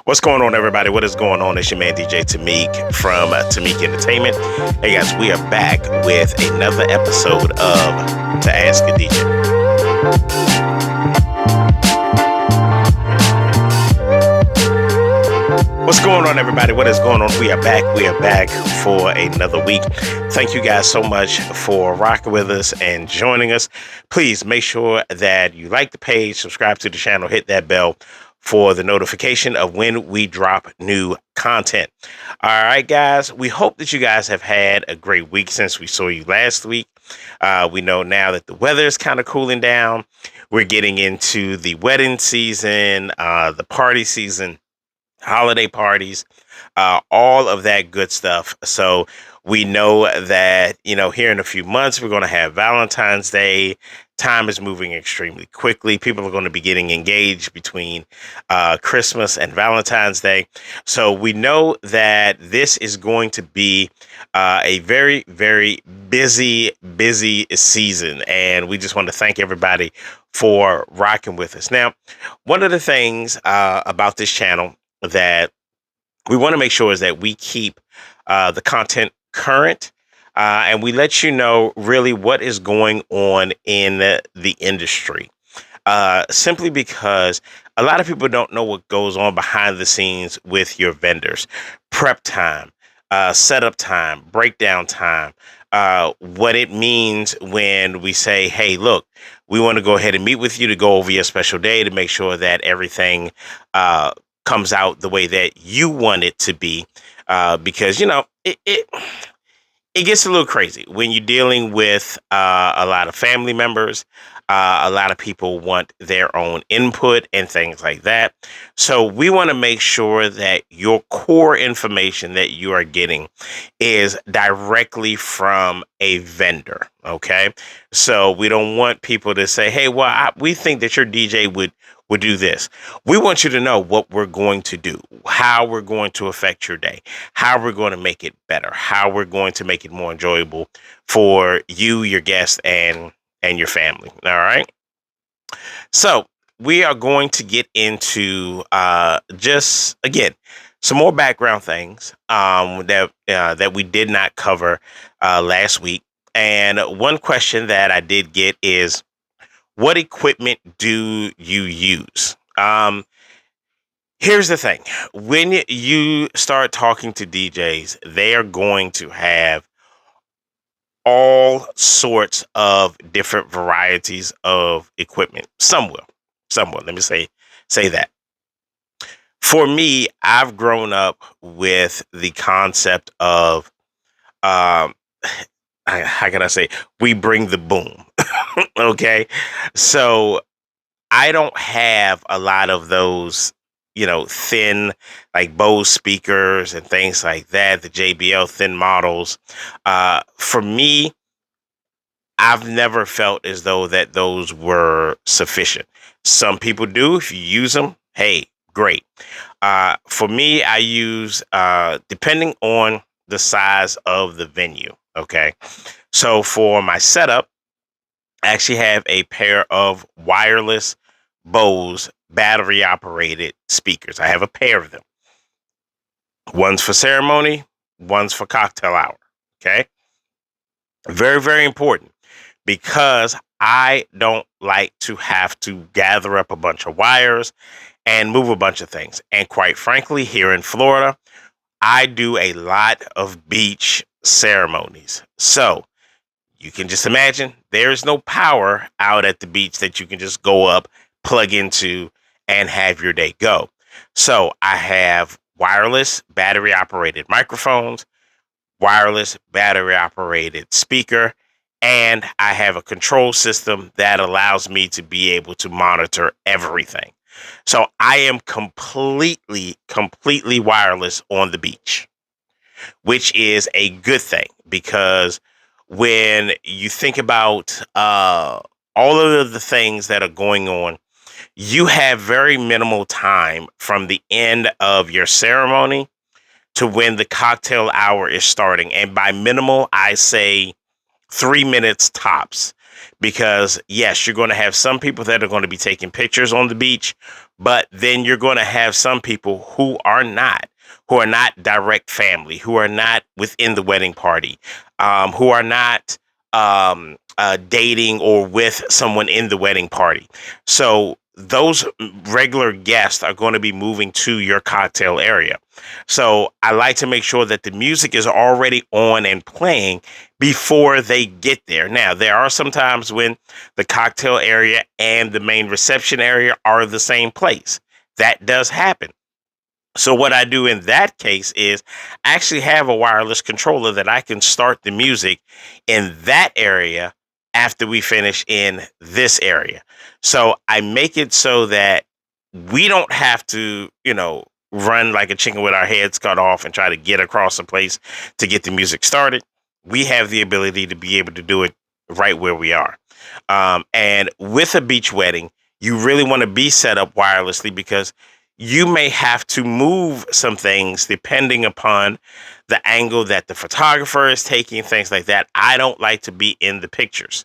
What's going on, everybody? What is going on? It's your man, DJ Tamik from Tamik Entertainment. Hey, guys, we are back with another episode of To Ask a DJ. What's going on, everybody? What is going on? We are back. We are back for another week. Thank you guys so much for rocking with us and joining us. Please make sure that you like the page, subscribe to the channel, hit that bell for the notification of when we drop new content. All right, guys, we hope that you guys have had a great week since we saw you last week. We know now that the weather is kind of cooling down. We're getting into the wedding season, the party season, holiday parties, all of that good stuff. So we know that, here in a few months, we're going to have Valentine's Day. Time is moving extremely quickly. People are going to be getting engaged between Christmas and Valentine's Day. So we know that this is going to be a very, very busy season. And we just want to thank everybody for rocking with us. Now, one of the things about this channel that we want to make sure is that we keep the content current and we let you know really what is going on in the industry. Simply because a lot of people don't know what goes on behind the scenes with your vendors. Prep time, setup time, breakdown time, what it means when we say, hey, look, we want to go ahead and meet with you to go over your special day to make sure that everything comes out the way that you want it to be, because it gets a little crazy when you're dealing with a lot of family members. A lot of people want their own input and things like that. So we want to make sure that your core information that you are getting is directly from a vendor. Okay. So we don't want people to say, hey, well, we think that your DJ would do this. We want you to know what we're going to do, how we're going to affect your day, how we're going to make it better, how we're going to make it more enjoyable for you, your guests, and your family. All right. So we are going to get into just again some more background things that we did not cover last week. And one question that I did get is, what equipment do you use? Here's the thing. When you start talking to DJs, they are going to have all sorts of different varieties of equipment. Some will. Let me say that. For me, I've grown up with the concept of, how can I say, we bring the boom. Okay. So I don't have a lot of those, thin, like Bose speakers and things like that, the JBL thin models. For me, I've never felt as though that those were sufficient. Some people do. If you use them, hey, great. For me, I use, depending on the size of the venue. Okay. So for my setup, I actually have a pair of wireless Bose battery operated speakers. I have a pair of them. One's for ceremony, one's for cocktail hour. Okay. Very, very important, because I don't like to have to gather up a bunch of wires and move a bunch of things. And quite frankly, here in Florida, I do a lot of beach ceremonies. So you can just imagine there's no power out at the beach that you can just go up, plug into, and have your day go. So I have wireless battery operated microphones, wireless battery operated speaker, and I have a control system that allows me to be able to monitor everything. So I am completely wireless on the beach, which is a good thing, because when you think about all of the things that are going on, you have very minimal time from the end of your ceremony to when the cocktail hour is starting. And by minimal, I say 3 minutes tops, because yes, you're going to have some people that are going to be taking pictures on the beach, But then you're going to have some people who are not direct family, who are not within the wedding party, who are not dating or with someone in the wedding party. So those regular guests are going to be moving to your cocktail area. So I like to make sure that the music is already on and playing before they get there. Now, there are some times when the cocktail area and the main reception area are the same place. That does happen. So what I do in that case is I actually have a wireless controller that I can start the music in that area after we finish in this area. So I make it so that we don't have to, run like a chicken with our heads cut off and try to get across the place to get the music started. We have the ability to be able to do it right where we are. And with a beach wedding, you really want to be set up wirelessly because you may have to move some things depending upon the angle that the photographer is taking, things like that. I don't like to be in the pictures.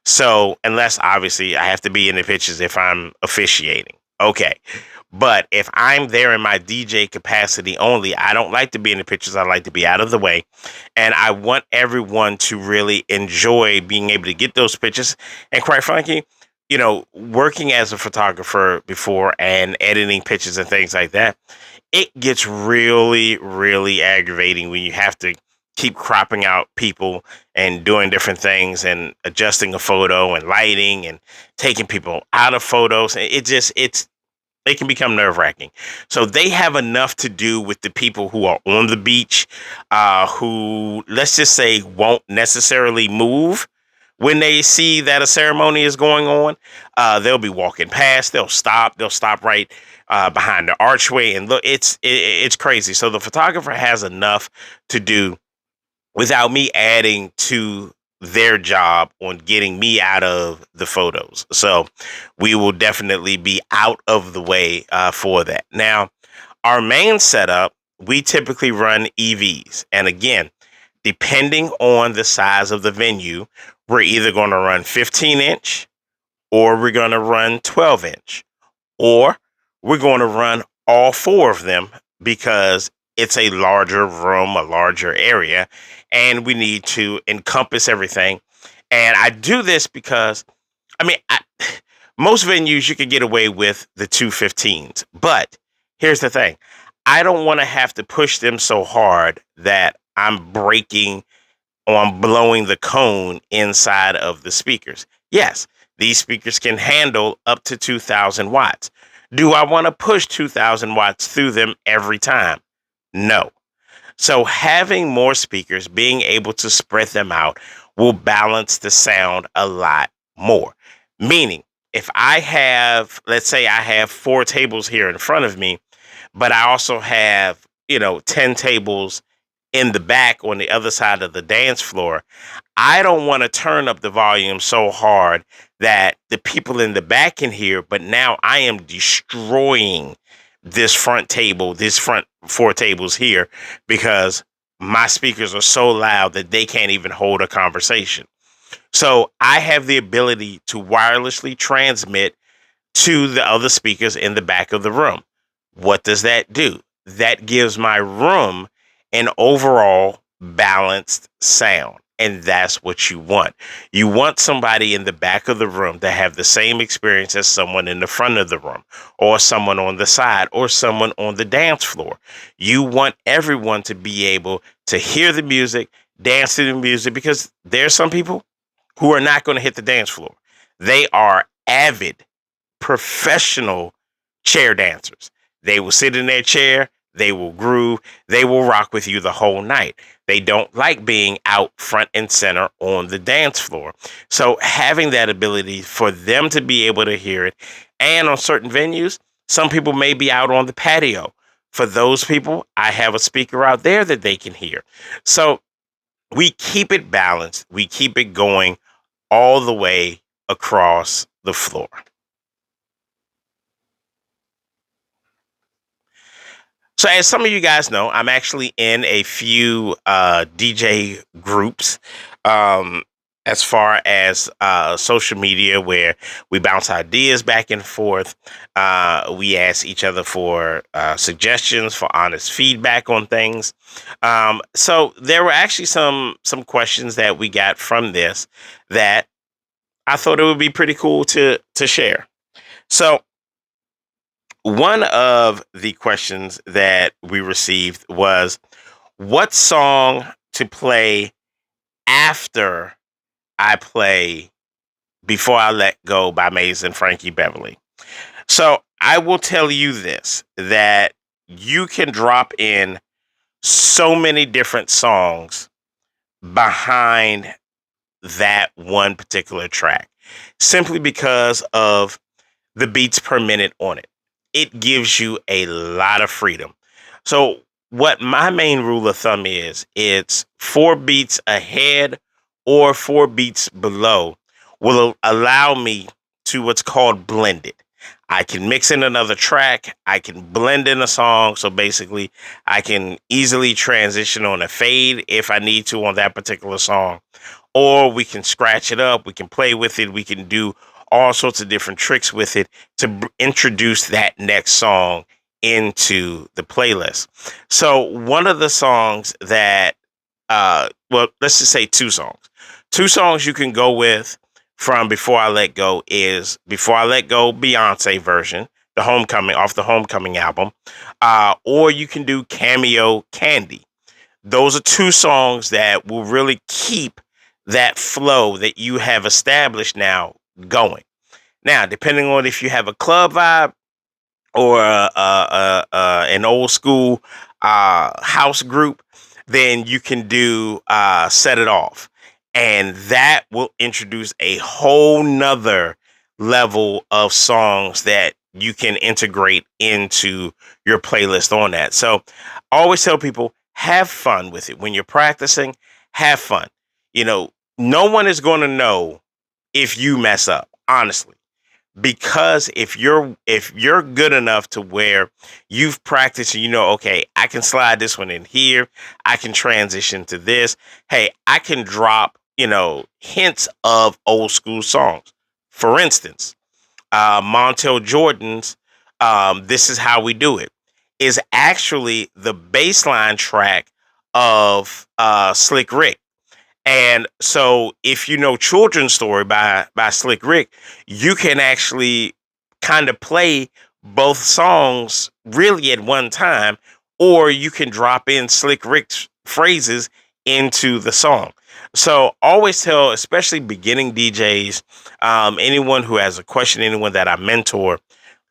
So, unless obviously I have to be in the pictures if I'm officiating. Okay. But if I'm there in my DJ capacity only, I don't like to be in the pictures. I like to be out of the way. And I want everyone to really enjoy being able to get those pictures. And quite frankly, working as a photographer before and editing pictures and things like that, it gets really, really aggravating when you have to keep cropping out people and doing different things and adjusting a photo and lighting and taking people out of photos. It can become nerve wracking. So they have enough to do with the people who are on the beach, who, let's just say, won't necessarily move when they see that a ceremony is going on. They'll be walking past. They'll stop. They'll stop right behind the archway and look. It's crazy. So the photographer has enough to do without me adding to their job on getting me out of the photos. So we will definitely be out of the way for that. Now, our main setup, we typically run EVs. And again, depending on the size of the venue, we're either going to run 15-inch or we're going to run 12-inch or we're going to run all four of them because it's a larger room, a larger area, and we need to encompass everything. And I do this because, I mean, most venues you can get away with the 215s, but here's the thing. I don't want to have to push them so hard that I'm breaking or I'm blowing the cone inside of the speakers. Yes, these speakers can handle up to 2,000 watts. Do I want to push 2,000 watts through them every time? No. So having more speakers, being able to spread them out will balance the sound a lot more. Meaning, if I have, let's say I have 4 tables here in front of me, but I also have, 10 tables in the back on the other side of the dance floor, I don't want to turn up the volume so hard that the people in the back can hear, but now I am destroying this front table, these front 4 tables here, because my speakers are so loud that they can't even hold a conversation. So I have the ability to wirelessly transmit to the other speakers in the back of the room. What does that do? That gives my room an overall balanced sound. And that's what you want. You want somebody in the back of the room to have the same experience as someone in the front of the room, or someone on the side, or someone on the dance floor. You want everyone to be able to hear the music, dance to the music, because there's some people who are not going to hit the dance floor. They are avid professional chair dancers. They will sit in their chair, they will groove, they will rock with you the whole night. They don't like being out front and center on the dance floor. So having that ability for them to be able to hear it, and on certain venues, some people may be out on the patio. For those people, I have a speaker out there that they can hear. So we keep it balanced, we keep it going all the way across the floor. So, as some of you guys know, I'm actually in a few DJ groups. Um, as far as social media, where we bounce ideas back and forth. We ask each other for suggestions, for honest feedback on things. So there were actually some questions that we got from this that I thought it would be pretty cool to share. So one of the questions that we received was, what song to play after I play Before I Let Go by Maze and Frankie Beverly? So I will tell you this, that you can drop in so many different songs behind that one particular track simply because of the beats per minute on it. It gives you a lot of freedom. So what my main rule of thumb is, it's 4 beats ahead or 4 beats below will allow me to what's called blend it. I can mix in another track. I can blend in a song. So basically, I can easily transition on a fade if I need to on that particular song, or we can scratch it up, we can play with it, we can do all sorts of different tricks with it to introduce that next song into the playlist. So one of the songs that well, let's just say 2 songs. 2 songs you can go with from Before I Let Go is Before I Let Go Beyonce version, the Homecoming, off the Homecoming album, or you can do Cameo Candy. Those are 2 songs that will really keep that flow that you have established now going. Now, depending on if you have a club vibe or an old school house group, then you can do Set It Off. And that will introduce a whole nother level of songs that you can integrate into your playlist on that. So I always tell people, have fun with it. When you're practicing, have fun. You know, no one is going to know if you mess up, honestly, because if you're good enough to where you've practiced and you know, okay, I can slide this one in here, I can transition to this, hey, I can drop, hints of old school songs. For instance, Montel Jordan's This Is How We Do It is actually the baseline track of Slick Rick. And so if you know Children's Story by Slick Rick, you can actually kind of play both songs really at one time, or you can drop in Slick Rick's phrases into the song. So always tell, especially beginning DJs, anyone who has a question, anyone that I mentor,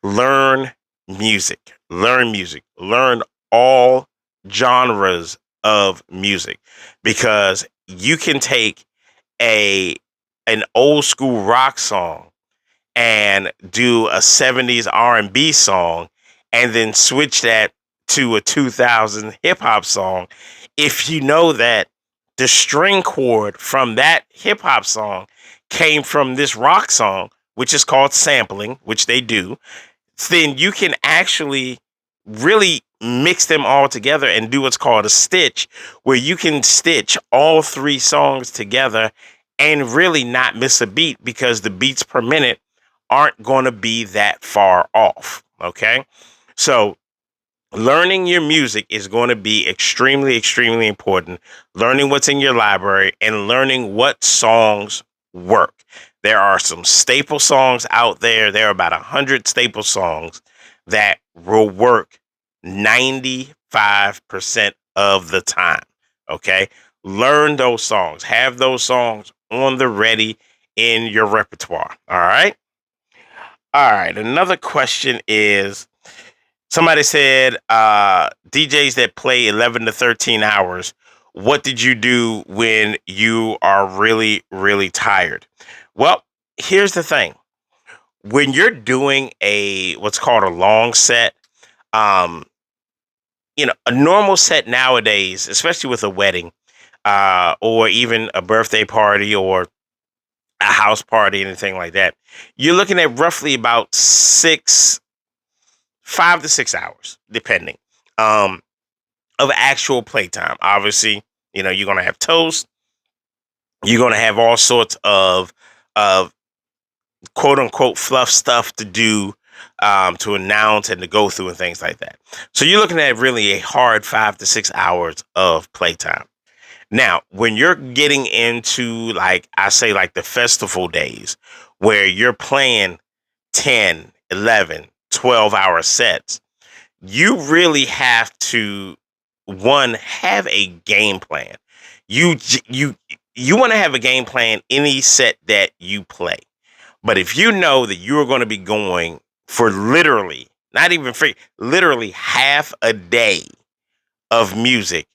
learn music, learn music, learn all genres of music, because you can take a an old school rock song and do a 70s R&B song and then switch that to a 2000 hip hop song if you know that the string chord from that hip hop song came from this rock song, which is called sampling, which they do. Then you can actually really mix them all together and do what's called a stitch, where you can stitch all 3 songs together and really not miss a beat, because the beats per minute aren't going to be that far off. Okay. So learning your music is going to be extremely, extremely important. Learning what's in your library and learning what songs work. There are some staple songs out there. There are about 100 staple songs that will work 95% of the time. Okay. Learn those songs. Have those songs on the ready in your repertoire. All right. All right. Another question is, somebody said, DJs that play 11 to 13 hours, what did you do when you are really, really tired? Well, here's the thing. When you're doing what's called a long set, um, a normal set nowadays, especially with a wedding, or even a birthday party or a house party, anything like that, you're looking at roughly about 5 to 6 hours, depending, of actual playtime. Obviously, you're going to have toast. You're going to have all sorts of quote unquote fluff stuff to do, to announce and to go through and things like that. So you're looking at really a hard 5 to 6 hours of playtime. Now, when you're getting into, like I say, like the festival days where you're playing 10, 11, 12 hour sets, you really have to, one, have a game plan. You want to have a game plan any set that you play. But if you know that you are going to be going for literally, not even free, literally half a day of music,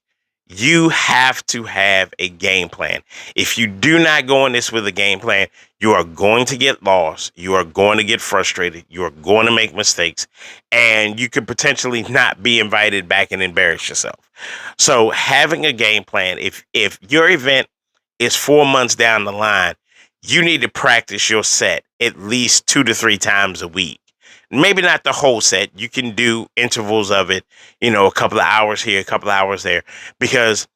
you have to have a game plan. If you do not go in this with a game plan, you are going to get lost. You are going to get frustrated. You are going to make mistakes, and you could potentially not be invited back and embarrass yourself. So having a game plan, if your event is 4 months down the line, you need to practice your set at least 2 to 3 times a week. Maybe not the whole set. You can do intervals of it, a couple of hours here, a couple of hours there, because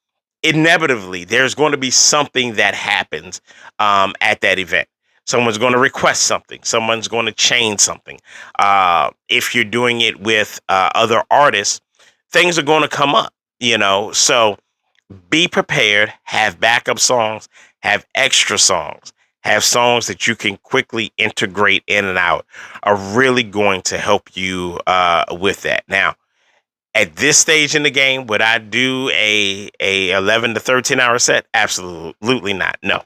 inevitably there's going to be something that happens at that event. Someone's going to request something. Someone's going to change something. If you're doing it with other artists, things are going to come up, So be prepared, have backup songs, have extra songs, have songs that you can quickly integrate in and out, are really going to help you with that. Now, at this stage in the game, would I do a 11 to 13 hour set? Absolutely not. No,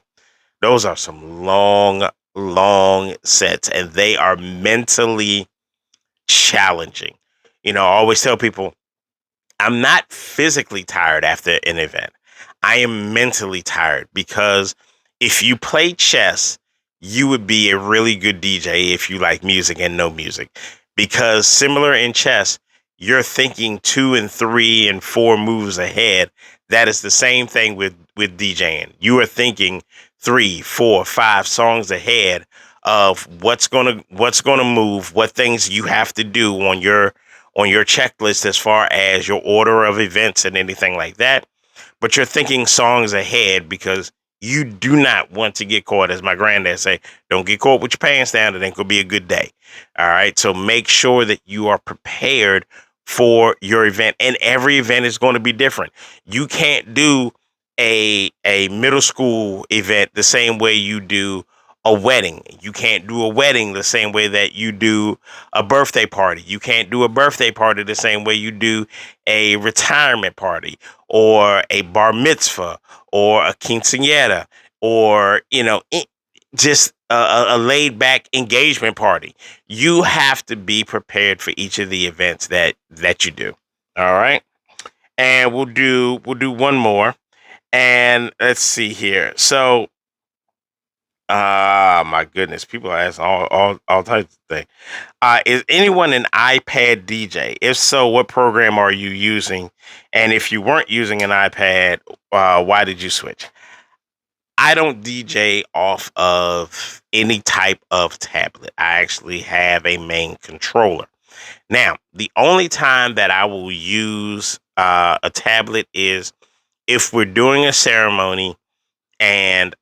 those are some long sets, and they are mentally challenging. I always tell people, I'm not physically tired after an event. I am mentally tired, because if you play chess, you would be a really good DJ if you like music and know music. Because similar in chess, you're thinking 2 and 3 and 4 moves ahead. That is the same thing with DJing. You are thinking 3, 4, 5 songs ahead of what's gonna move, what things you have to do on your checklist as far as your order of events and anything like that. But you're thinking songs ahead, because you do not want to get caught, as my granddad say, don't get caught with your pants down. It ain't gonna be a good day. All right. So make sure that you are prepared for your event, and every event is going to be different. You can't do a middle school event the same way you do a wedding. You can't do a wedding the same way that you do a birthday party. You can't do a birthday party the same way you do a retirement party or a bar mitzvah or a quinceañera, or, just a laid back engagement party. You have to be prepared for each of the events that you do. All right. And we'll do one more. And let's see here. So, my goodness, people are asking all types of things. Is anyone an iPad DJ? If so, what program are you using? And if you weren't using an iPad, why did you switch? I don't DJ off of any type of tablet. I actually have a main controller. Now, the only time that I will use a tablet is if we're doing a ceremony and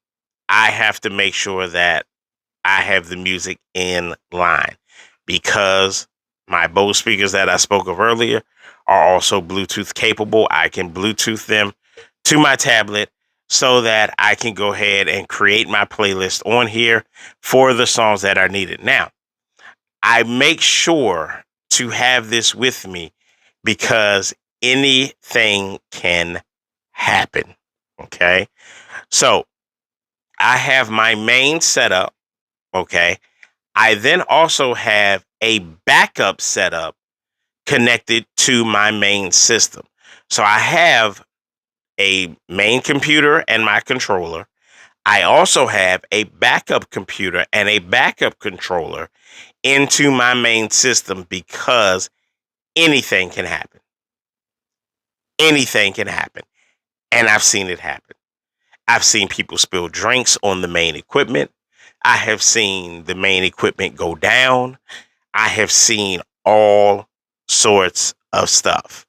I have to make sure that I have the music in line, because my Bose speakers that I spoke of earlier are also Bluetooth capable. I can Bluetooth them to my tablet so that I can go ahead and create my playlist on here for the songs that are needed. Now, I make sure to have this with me because anything can happen. Okay. So I have my main setup. Okay. I then also have a backup setup connected to my main system. So I have a main computer and my controller. I also have a backup computer and a backup controller into my main system, because anything can happen. Anything can happen. And I've seen it happen. I've seen people spill drinks on the main equipment. I have seen the main equipment go down. I have seen all sorts of stuff.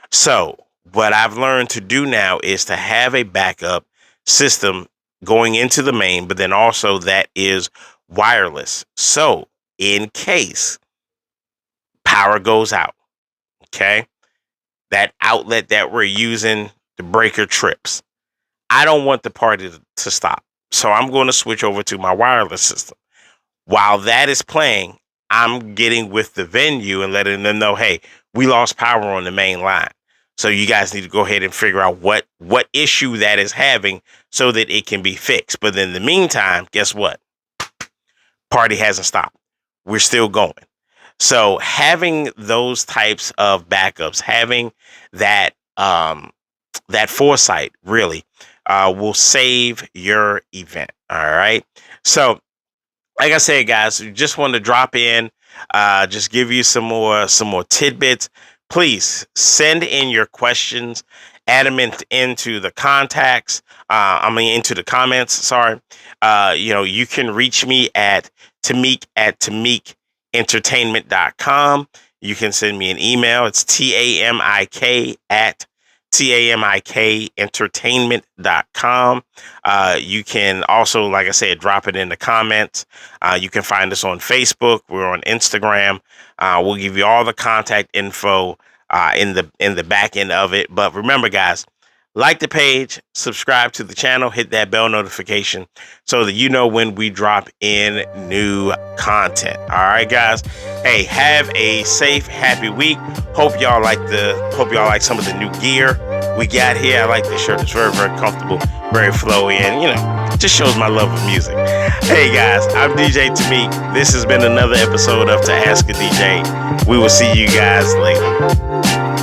So, what I've learned to do now is to have a backup system going into the main, but then also that is wireless. So in case power goes out, okay, that outlet that we're using, the breaker trips, I don't want the party to stop. So I'm going to switch over to my wireless system. While that is playing, I'm getting with the venue and letting them know, hey, we lost power on the main line. So you guys need to go ahead and figure out what issue that is having so that it can be fixed. But in the meantime, guess what? Party hasn't stopped. We're still going. So having those types of backups, having that that foresight really will save your event. All right. So like I said, guys, we just wanted to drop in, just give you some more tidbits. Please send in your questions, add them into the contacts. Into the comments. Sorry. You can reach me at Tamik at TamikEntertainment.com. You can send me an email. It's TAMIK at TAMIKentertainment.com. You can also, like I said, drop it in the comments. You can find us on Facebook. We're on Instagram. We'll give you all the contact info in the back end of it. But remember, guys, like the page, subscribe to the channel, hit that bell notification so that you know when we drop in new content. All right, guys. Hey, have a safe, happy week. Hope y'all like some of the new gear we got here. I like this shirt. It's very, very comfortable, very flowy, and just shows my love of music. Hey guys, I'm DJ Tamik. This has been another episode of To Ask a DJ. We will see you guys later.